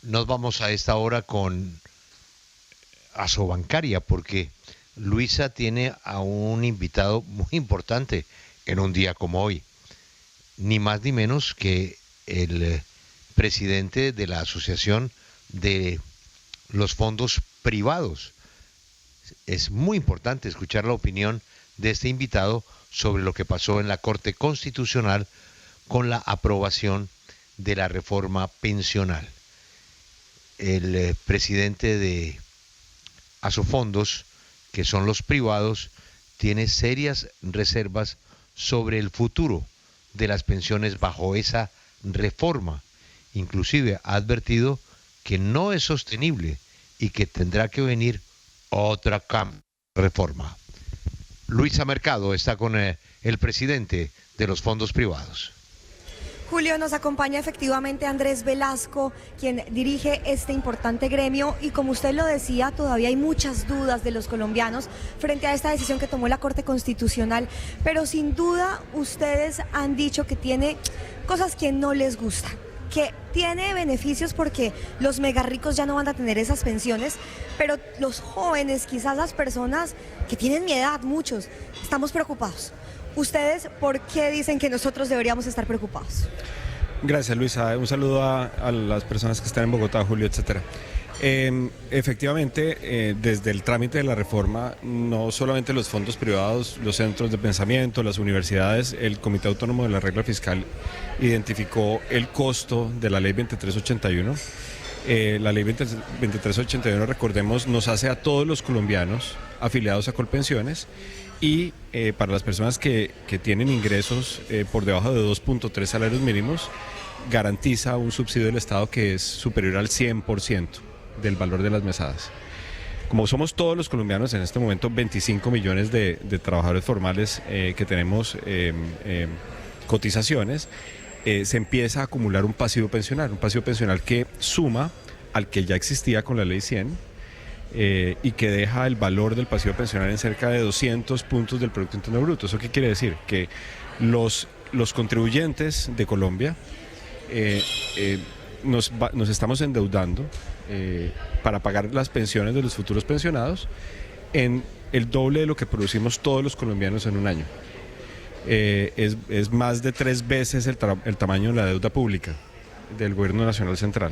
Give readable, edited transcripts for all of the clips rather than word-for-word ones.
Nos vamos a esta hora con Asobancaria porque Luisa tiene a un invitado muy importante en un día como hoy, ni más ni menos que el presidente de la Asociación de los Fondos Privados. Es muy importante escuchar la opinión de este invitado sobre lo que pasó en la Corte Constitucional con la aprobación de la reforma pensional. El presidente de Asofondos, que son los privados, tiene serias reservas sobre el futuro de las pensiones bajo esa reforma. Inclusive ha advertido que no es sostenible y que tendrá que venir otra reforma. Luisa Mercado está con el presidente de los fondos privados. Julio, nos acompaña efectivamente Andrés Velasco, quien dirige este importante gremio, y como usted lo decía, todavía hay muchas dudas de los colombianos frente a esta decisión que tomó la Corte Constitucional, pero sin duda ustedes han dicho que tiene cosas que no les gustan, que tiene beneficios porque los mega ricos ya no van a tener esas pensiones, pero los jóvenes, quizás las personas que tienen mi edad, muchos, estamos preocupados. ¿Ustedes por qué dicen que nosotros deberíamos estar preocupados? Gracias, Luisa. Un saludo a las personas que están en Bogotá, Julio, etcétera. Efectivamente, desde el trámite de la reforma, no solamente los fondos privados, los centros de pensamiento, las universidades, el Comité Autónomo de la Regla Fiscal identificó el costo de la Ley 2381. La Ley 2381, recordemos, nos hace a todos los colombianos afiliados a Colpensiones, y para las personas que tienen ingresos por debajo de 2.3 salarios mínimos, garantiza un subsidio del Estado que es superior al 100% del valor de las mesadas. Como somos todos los colombianos en este momento, 25 millones de trabajadores formales que tenemos cotizaciones, se empieza a acumular un pasivo pensional que suma al que ya existía con la Ley 100, y que deja el valor del pasivo pensional en cerca de 200 puntos del Producto Interno Bruto. ¿Eso qué quiere decir? Que los contribuyentes de Colombia nos estamos endeudando para pagar las pensiones de los futuros pensionados en el doble de lo que producimos todos los colombianos en un año. Es más de 3 veces el tamaño de la deuda pública del Gobierno Nacional Central.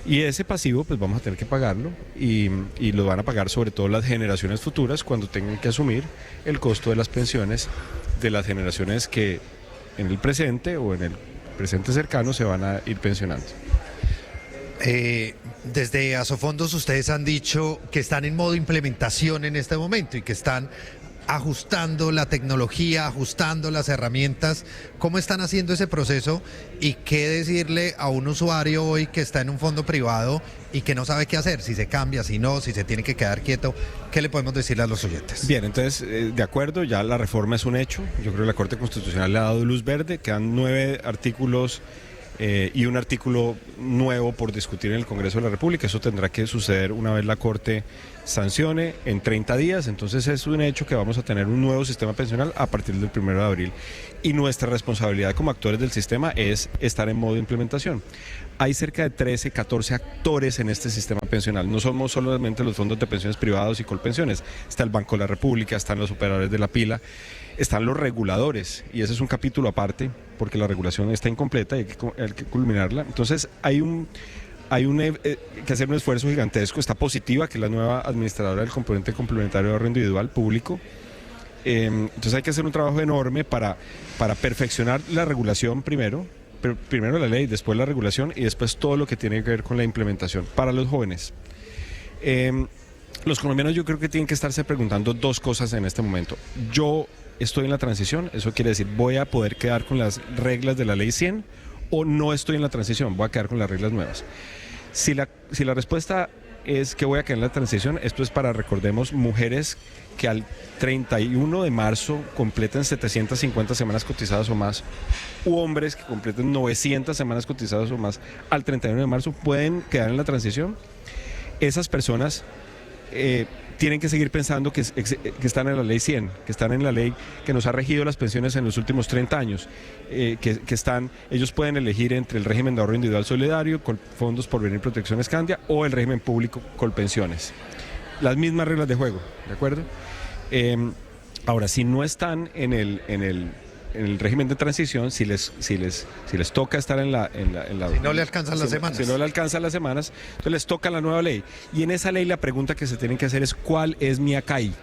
Y ese pasivo pues vamos a tener que pagarlo, y lo van a pagar sobre todo las generaciones futuras cuando tengan que asumir el costo de las pensiones de las generaciones que en el presente o en el presente cercano se van a ir pensionando. Desde Asofondos ustedes han dicho que están en modo implementación en este momento y que están ajustando la tecnología, ajustando las herramientas. ¿Cómo están haciendo ese proceso y qué decirle a un usuario hoy que está en un fondo privado y que no sabe qué hacer, si se cambia, si no, si se tiene que quedar quieto? ¿Qué le podemos decirle a los oyentes? Bien, entonces, de acuerdo, ya la reforma es un hecho. Yo creo que la Corte Constitucional le ha dado luz verde, quedan 9 artículos y un artículo nuevo por discutir en el Congreso de la República. Eso tendrá que suceder una vez la Corte sancione en 30 días, entonces es un hecho que vamos a tener un nuevo sistema pensional a partir del 1 de abril, y nuestra responsabilidad como actores del sistema es estar en modo de implementación. Hay cerca de 13, 14 actores en este sistema pensional, no somos solamente los fondos de pensiones privados y Colpensiones, está el Banco de la República, están los operadores de la pila, están los reguladores, y ese es un capítulo aparte porque la regulación está incompleta y hay que culminarla. Entonces hay que hacer un esfuerzo gigantesco. Está Positiva, que es la nueva administradora del componente complementario de ahorro individual público. Entonces hay que hacer un trabajo enorme para perfeccionar la regulación primero la ley, después la regulación y después todo lo que tiene que ver con la implementación. Para los jóvenes, los colombianos yo creo que tienen que estarse preguntando 2 cosas en este momento. Yo estoy en la transición, eso quiere decir, ¿voy a poder quedar con las reglas de la Ley 100 o no estoy en la transición, voy a quedar con las reglas nuevas? Si la respuesta es que voy a quedar en la transición, esto es para, recordemos, mujeres que al 31 de marzo completen 750 semanas cotizadas o más, u hombres que completen 900 semanas cotizadas o más al 31 de marzo, pueden quedar en la transición. Esas personas tienen que seguir pensando que están en la ley 100, que están en la ley que nos ha regido las pensiones en los últimos 30 años, ellos pueden elegir entre el régimen de ahorro individual solidario, fondos por venir protección Escandia, o el régimen público Colpensiones. Las mismas reglas de juego, ¿de acuerdo? Ahora, si no están en el régimen de transición, si les toca estar en la si no le alcanzan las semanas. Si no le alcanzan las semanas, entonces les toca la nueva ley. Y en esa ley la pregunta que se tienen que hacer es ¿cuál es mi ACAI?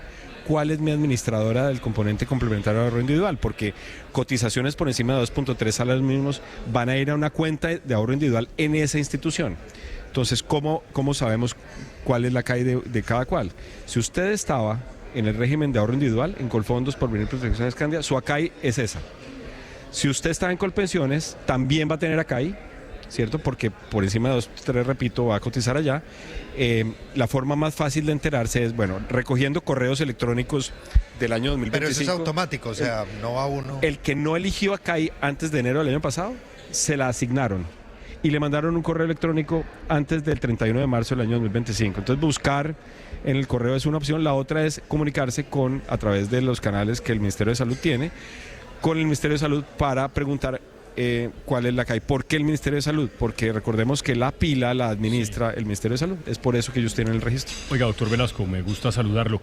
¿Cuál es mi administradora del componente complementario de ahorro individual? Porque cotizaciones por encima de 2.3 salarios mínimos van a ir a una cuenta de ahorro individual en esa institución. Entonces, ¿cómo sabemos cuál es la ACAI de cada cual? Si usted estaba en el régimen de ahorro individual, en Colfondos por venir protección Escandia, su ACAI es esa. Si usted está en Colpensiones, también va a tener ACAI, ¿cierto? Porque por encima de 2.3, repito, va a cotizar allá. La forma más fácil de enterarse es, recogiendo correos electrónicos del año 2025. Pero eso es automático, o sea, no va uno. El que no eligió ACAI antes de enero del año pasado, se la asignaron y le mandaron un correo electrónico antes del 31 de marzo del año 2025. Entonces, buscar en el correo es una opción. La otra es comunicarse a través de los canales que el Ministerio de Salud tiene, con el Ministerio de Salud para preguntar cuál es la CAI. ¿Por qué el Ministerio de Salud? Porque recordemos que la pila la administra el Ministerio de Salud. Es por eso que ellos tienen el registro. Oiga, doctor Velasco, me gusta saludarlo.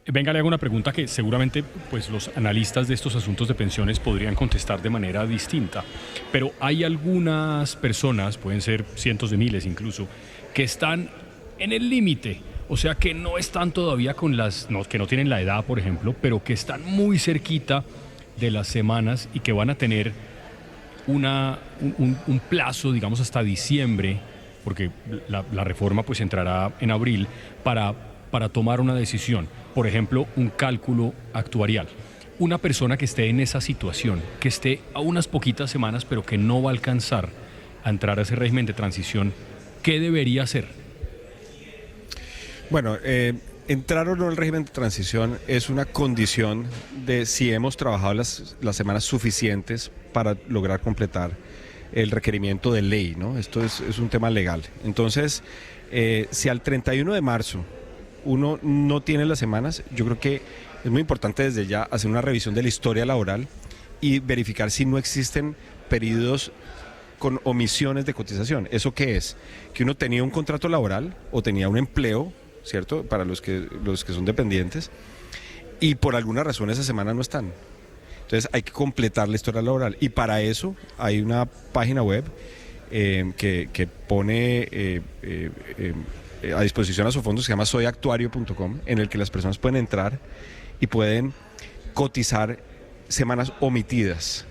Venga, le hago una pregunta que seguramente pues, los analistas de estos asuntos de pensiones podrían contestar de manera distinta. Pero hay algunas personas, pueden ser cientos de miles incluso, que están en el límite. O sea, que no están todavía que no tienen la edad, por ejemplo, pero que están muy cerquita de las semanas y que van a tener un plazo, digamos, hasta diciembre, porque la reforma pues entrará en abril, para tomar una decisión. Por ejemplo, un cálculo actuarial. Una persona que esté en esa situación, que esté a unas poquitas semanas, pero que no va a alcanzar a entrar a ese régimen de transición, ¿qué debería hacer? Bueno, entrar o no al régimen de transición es una condición de si hemos trabajado las semanas suficientes para lograr completar el requerimiento de ley, ¿no? Esto es un tema legal. Entonces, si al 31 de marzo uno no tiene las semanas, yo creo que es muy importante desde ya hacer una revisión de la historia laboral y verificar si no existen periodos con omisiones de cotización. ¿Eso qué es? Que uno tenía un contrato laboral o tenía un empleo, ¿cierto? Para los que son dependientes, y por alguna razón esa semana no están. Entonces hay que completar la historia laboral, y para eso hay una página web que pone a disposición a su fondo, se llama soyactuario.com, en el que las personas pueden entrar y pueden cotizar semanas omitidas,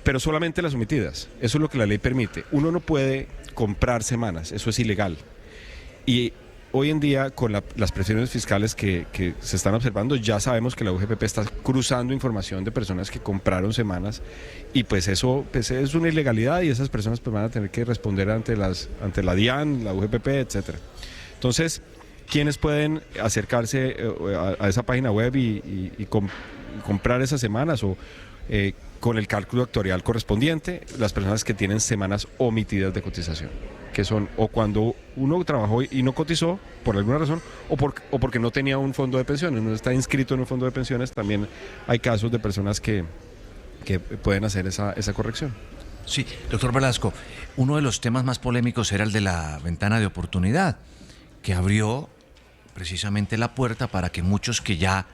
pero solamente las omitidas. Eso es lo que la ley permite. Uno no puede comprar semanas, eso es ilegal. Y hoy en día, con las presiones fiscales que se están observando, ya sabemos que la UGPP está cruzando información de personas que compraron semanas, y pues eso pues es una ilegalidad, y esas personas pues van a tener que responder ante la DIAN, la UGPP, etcétera. Entonces, ¿quiénes pueden acercarse a esa página web y comprar esas semanas o con el cálculo actuarial correspondiente? Las personas que tienen semanas omitidas de cotización, que son o cuando uno trabajó y no cotizó por alguna razón, o porque no tenía un fondo de pensiones, no está inscrito en un fondo de pensiones. También hay casos de personas que pueden hacer esa corrección. Sí, doctor Velasco, uno de los temas más polémicos era el de la ventana de oportunidad, que abrió precisamente la puerta para que muchos que ya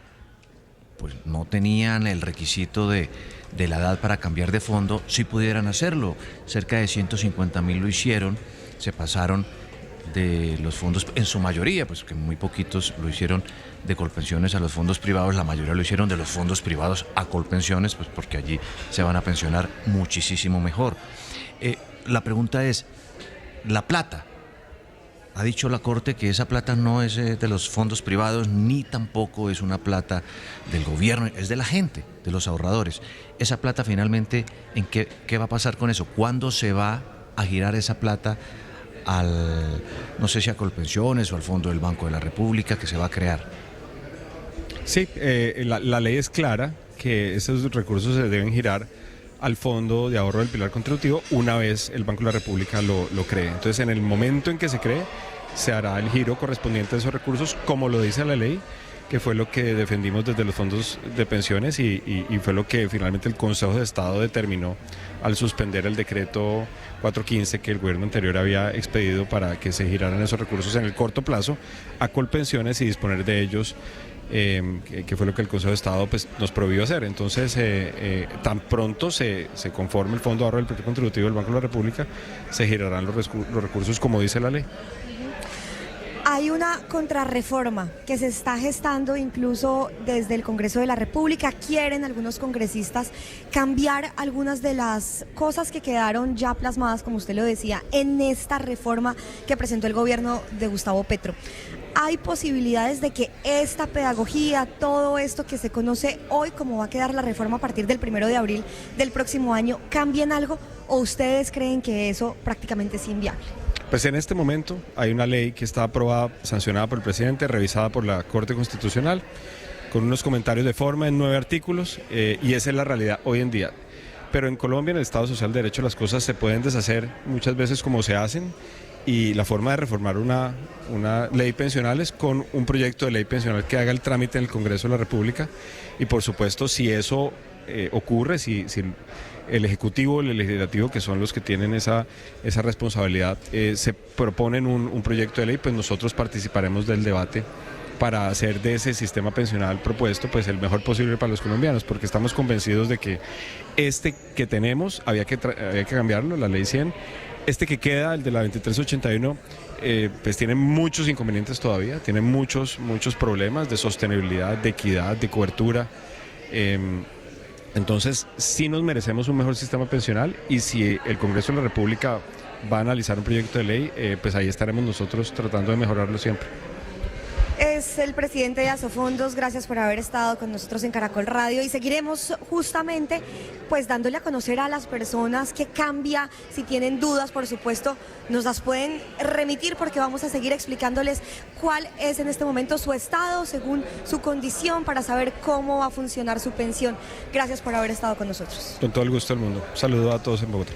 pues no tenían el requisito de la edad para cambiar de fondo, sí pudieran hacerlo. Cerca de 150,000 lo hicieron, se pasaron de los fondos, en su mayoría, pues que muy poquitos lo hicieron de Colpensiones a los fondos privados, la mayoría lo hicieron de los fondos privados a Colpensiones, pues porque allí se van a pensionar muchísimo mejor. La pregunta es, la plata, ha dicho la Corte que esa plata no es de los fondos privados, ni tampoco es una plata del gobierno, es de la gente, de los ahorradores. Esa plata finalmente, ¿en qué va a pasar con eso? ¿Cuándo se va a girar esa plata no sé si a Colpensiones o al Fondo del Banco de la República que se va a crear? Sí, la ley es clara que esos recursos se deben girar al Fondo de Ahorro del Pilar Contributivo una vez el Banco de la República lo cree. Entonces, en el momento en que se cree, se hará el giro correspondiente a esos recursos, como lo dice la ley, que fue lo que defendimos desde los fondos de pensiones y fue lo que finalmente el Consejo de Estado determinó al suspender el decreto 415 que el gobierno anterior había expedido para que se giraran esos recursos en el corto plazo a Colpensiones y disponer de ellos, que fue lo que el Consejo de Estado pues, nos prohibió hacer. Entonces, tan pronto se conforme el Fondo de Ahorro del Proyecto Contributivo del Banco de la República, se girarán los recursos como dice la ley. Hay una contrarreforma que se está gestando incluso desde el Congreso de la República. Quieren algunos congresistas cambiar algunas de las cosas que quedaron ya plasmadas, como usted lo decía, en esta reforma que presentó el gobierno de Gustavo Petro. ¿Hay posibilidades de que esta pedagogía, todo esto que se conoce hoy, como va a quedar la reforma a partir del 1 de abril del próximo año, cambien algo o ustedes creen que eso prácticamente es inviable? Pues en este momento hay una ley que está aprobada, sancionada por el presidente, revisada por la Corte Constitucional, con unos comentarios de forma en 9 artículos, y esa es la realidad hoy en día. Pero en Colombia, en el Estado Social de Derecho, las cosas se pueden deshacer muchas veces como se hacen, y la forma de reformar una ley pensional es con un proyecto de ley pensional que haga el trámite en el Congreso de la República, y por supuesto si eso ocurre, si el Ejecutivo o el Legislativo, que son los que tienen esa responsabilidad, se proponen un proyecto de ley, pues nosotros participaremos del debate para hacer de ese sistema pensional propuesto pues el mejor posible para los colombianos, porque estamos convencidos de que este que tenemos había que cambiarlo, la ley 100, este que queda, el de la 2381, pues tiene muchos inconvenientes todavía, tiene muchos problemas de sostenibilidad, de equidad, de cobertura. Entonces, sí nos merecemos un mejor sistema pensional, y si el Congreso de la República va a analizar un proyecto de ley, pues ahí estaremos nosotros tratando de mejorarlo siempre. Es el presidente de Asofondos, gracias por haber estado con nosotros en Caracol Radio, y seguiremos justamente pues dándole a conocer a las personas qué cambia. Si tienen dudas, por supuesto, nos las pueden remitir, porque vamos a seguir explicándoles cuál es en este momento su estado según su condición, para saber cómo va a funcionar su pensión. Gracias por haber estado con nosotros. Con todo el gusto del mundo. Saludo a todos en Bogotá.